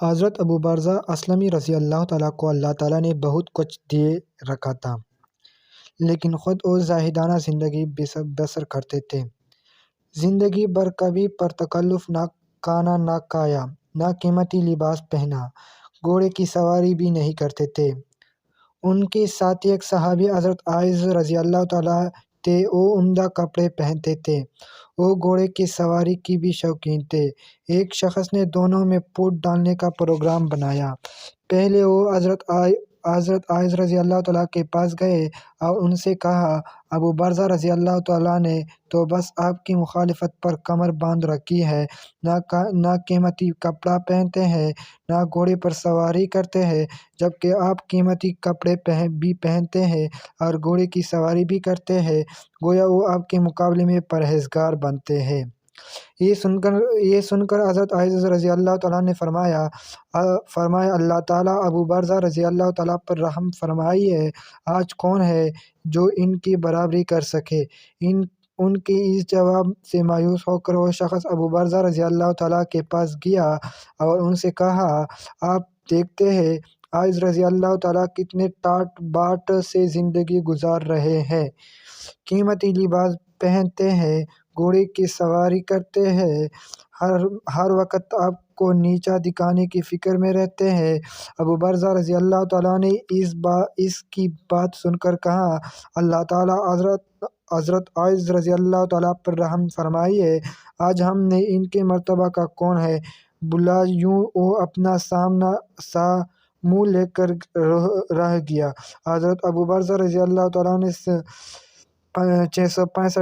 حضرت ابو برزہ اسلمی رضی اللہ تعالیٰ کو اللہ تعالیٰ نے بہت کچھ دے رکھا تھا، لیکن خود وہ زاہدانہ زندگی بسر کرتے تھے۔ زندگی بھر کبھی پرتکلف نہ کھانا نہ کھایا، نہ قیمتی لباس پہنا، گھوڑے کی سواری بھی نہیں کرتے تھے۔ ان کے ساتھ ایک صحابی حضرت عائض رضی اللہ تعالیٰ تھے، وہ عمدہ کپڑے پہنتے تھے، وہ گھوڑے کی سواری کے بھی شوقین تھے۔ ایک شخص نے دونوں میں پھوٹ ڈالنے کا پروگرام بنایا۔ پہلے وہ حضرت عائض رضی اللہ تعالیٰ کے پاس گئے اور ان سے کہا، ابو برزہ رضی اللہ تعالیٰ نے تو بس آپ کی مخالفت پر کمر باندھ رکھی ہے، نہ قیمتی کپڑا پہنتے ہیں، نہ گھوڑے پر سواری کرتے ہیں، جبکہ آپ قیمتی کپڑے بھی پہنتے ہیں اور گھوڑے کی سواری بھی کرتے ہیں، گویا وہ آپ کے مقابلے میں پرہیزگار بنتے ہیں۔ یہ سن کر حضرت عائض رضی اللہ تعالیٰ نے فرمایا، اللہ تعالیٰ ابو برزہ رضی اللہ تعالیٰ پر رحم فرمائیے، آج کون ہے جو ان کی برابری کر سکے؟ ان کے اس جواب سے مایوس ہو کر وہ شخص ابو برزہ رضی اللہ تعالیٰ کے پاس گیا اور ان سے کہا، آپ دیکھتے ہیں عائض رضی اللہ تعالیٰ کتنے ٹاٹ باٹ سے زندگی گزار رہے ہیں، قیمتی لباس پہنتے ہیں، گھوڑے کی سواری کرتے ہیں، ہر وقت آپ کو نیچا دکھانے کی فکر میں رہتے ہیں۔ ابو برزہ رضی اللہ تعالیٰ نے اس کی بات سن کر کہا، اللہ تعالیٰ حضرت عائض رضی اللہ تعالیٰ پر رحم فرمائیے، آج ہم نے ان کے مرتبہ کا کون ہے؟ بولا یوں وہ اپنا سا منہ لے کر رہ گیا۔ حضرت ابو برزہ رضی اللہ تعالیٰ نے 665